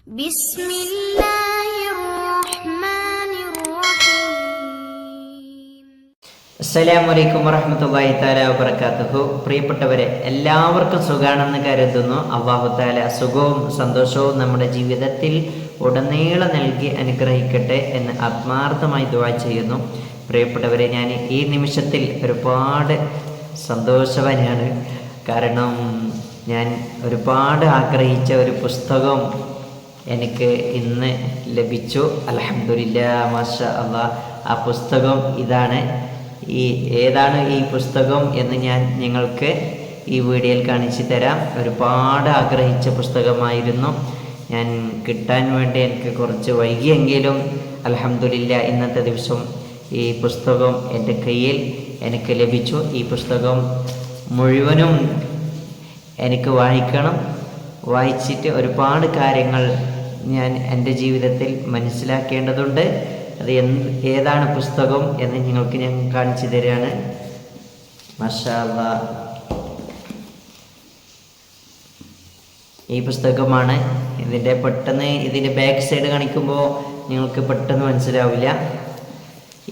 بسم الله الرحمن الرحيم. അസ്സലാമു വറഹ്മത്തുള്ളാഹി തആല വബറകാതുഹു. പ്രിയപ്പെട്ടവരെ, എല്ലാവർക്കും സുഖാണെന്ന് കരുതുന്നു. അല്ലാഹു തആല സുഖവും സന്തോഷവും നമ്മുടെ ജീവിതത്തിൽ ഉടനീളം നൽകി അനുഗ്രഹിക്കട്ടെ എന്ന് ആത്മാർത്ഥമായി ദുആ ചെയ്യുന്നു. പ്രിയപ്പെട്ടവരെ, ഞാൻ ഈ നിമിഷത്തിൽ ഒരുപാട് സന്തോഷവാനാണ്. കാരണം ഞാൻ ഒരുപാട് ആഗ്രഹിച്ച ഒരു പുസ്തകം എനിക്ക് ഇന്ന് ലഭിച്ചു. അൽഹംദുലില്ലാ, മാഷാ അല്ലാഹ്. ആ പുസ്തകം ഇതാണ്. ഏതാണ് ഈ പുസ്തകം എന്ന് ഞാൻ നിങ്ങൾക്ക് ഈ വീഡിയോയിൽ കാണിച്ചു തരാം. ഒരുപാട് ആഗ്രഹിച്ച പുസ്തകമായിരുന്നു. ഞാൻ കിട്ടാൻ വേണ്ടി എനിക്ക് കുറച്ച് വൈകിയെങ്കിലും അൽഹംദുലില്ലാ ഇന്നത്തെ ദിവസം ഈ പുസ്തകം എൻ്റെ കയ്യിൽ എനിക്ക് ലഭിച്ചു. ഈ പുസ്തകം മുഴുവനും എനിക്ക് വായിക്കണം. വായിച്ചിട്ട് ഒരുപാട് കാര്യങ്ങൾ ഞാൻ എൻ്റെ ജീവിതത്തിൽ മനസ്സിലാക്കേണ്ടതുണ്ട്. അത് ഏതാണ് പുസ്തകം എന്ന് നിങ്ങൾക്ക് ഞാൻ കാണിച്ചു തരികയാണ്. മാഷാ അല്ലാഹ്, ഈ പുസ്തകമാണ്. ഇതിൻ്റെ ബാക്ക് സൈഡ് കാണിക്കുമ്പോൾ നിങ്ങൾക്ക് പെട്ടെന്ന് മനസ്സിലാവില്ല.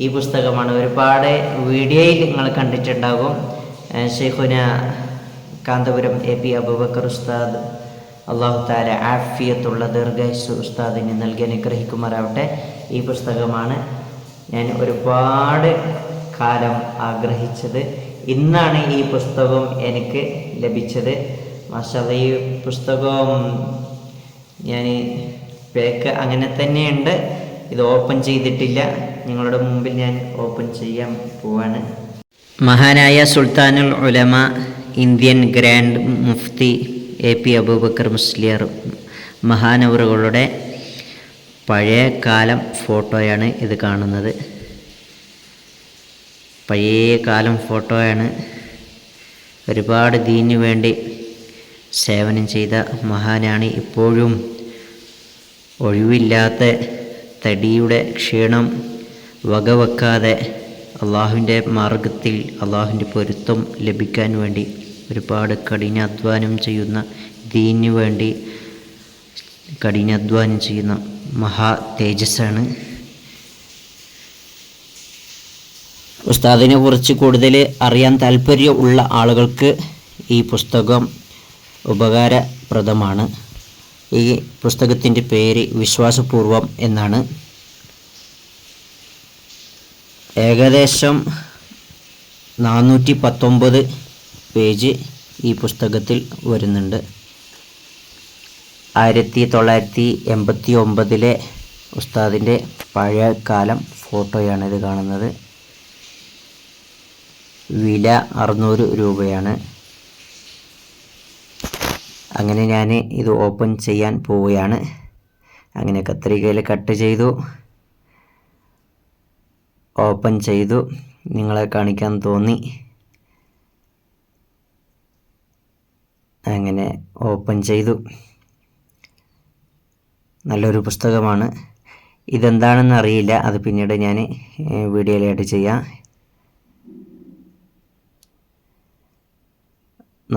ഈ പുസ്തകമാണ്. ഒരുപാട് വീഡിയോയിൽ നിങ്ങൾ കണ്ടിട്ടുണ്ടാകും. ശൈഖുന കാന്തപുരം AP അബൂബക്കർ ഉസ്താദ്, അല്ലാഹു തആല ആഫിയത്തുള്ള ദീർഘായുസ്സ് ഉസ്താദിന് നൽകി അനുഗ്രഹിക്കുമാറാവട്ടെ. ഈ പുസ്തകമാണ് ഞാൻ ഒരുപാട് കാലം ആഗ്രഹിച്ചത്. ഇന്നാണ് ഈ പുസ്തകം എനിക്ക് ലഭിച്ചത്. മാഷാ അല്ലാഹ്, ഈ പുസ്തകം ഞാൻ പാക്ക് അങ്ങനെ തന്നെയുണ്ട്. ഇത് ഓപ്പൺ ചെയ്തിട്ടില്ല. നിങ്ങളുടെ മുമ്പിൽ ഞാൻ ഓപ്പൺ ചെയ്യാൻ പോവാണ്. മഹാനായ Sultanul Ulama, Indian grand Mufti AP Abubakar Musliyar മഹാനവറുകളുടെ പഴയ കാലം ഫോട്ടോയാണ് ഇത് കാണുന്നത്. പഴയ കാലം ഫോട്ടോയാണ്. ഒരുപാട് ദീനു വേണ്ടി സേവനം ചെയ്ത മഹാനാണ്. ഇപ്പോഴും ഒഴിവില്ലാത്ത തടിയുടെ ക്ഷീണം വകവെക്കാതെ അള്ളാഹുവിൻ്റെ മാർഗത്തിൽ അള്ളാഹുവിൻ്റെ പൊരുത്തം ലഭിക്കാൻ വേണ്ടി ഒരുപാട് കഠിനാധ്വാനം ചെയ്യുന്ന, ദീനു വേണ്ടി കഠിനാധ്വാനം ചെയ്യുന്ന മഹാ തേജസ്സാണ്. ഉസ്താദിനെ കുറിച്ച് കൂടുതൽ അറിയാൻ താല്പര്യമുള്ള ആളുകൾക്ക് ഈ പുസ്തകം ഉപകാരപ്രദമാണ്. ഈ പുസ്തകത്തിൻ്റെ പേര് വിശ്വാസപൂർവം എന്നാണ്. ഏകദേശം 419 പേജ് ഈ പുസ്തകത്തിൽ വരുന്നുണ്ട്. 1989 ഉസ്താദിൻ്റെ പഴയ കാലം ഫോട്ടോയാണ് ഇത് കാണുന്നത്. വില 600 രൂപയാണ്. അങ്ങനെ ഞാൻ ഇത് ഓപ്പൺ ചെയ്യാൻ പോവുകയാണ്. അങ്ങനെ കത്രികയിൽ കട്ട് ചെയ്തു, ഓപ്പൺ ചെയ്തു. നിങ്ങളെ കാണിക്കാൻ തോന്നി. അങ്ങനെ ഓപ്പൺ ചെയ്തു. നല്ലൊരു പുസ്തകമാണ്. ഇതെന്താണെന്ന് അറിയില്ല, അത് പിന്നീട് ഞാൻ വീഡിയോയിലായിട്ട് ചെയ്യാം.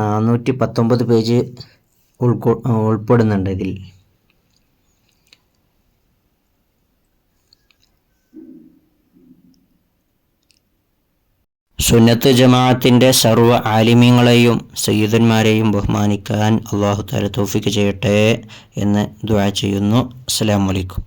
419 പേജ് ഉൾപ്പെടുന്നുണ്ട് ഇതിൽ. സുന്നത്ത് ജമാഅത്തിൻ്റെ സർവ്വ ആലിമീങ്ങളെയും സയ്യിദന്മാരെയും ബഹുമാനിക്കാൻ അല്ലാഹു തആല തൗഫീഖ് ചെയ്യട്ടെ എന്ന് ദുആ ചെയ്യുന്നു. അസ്സലാമു അലൈക്കും.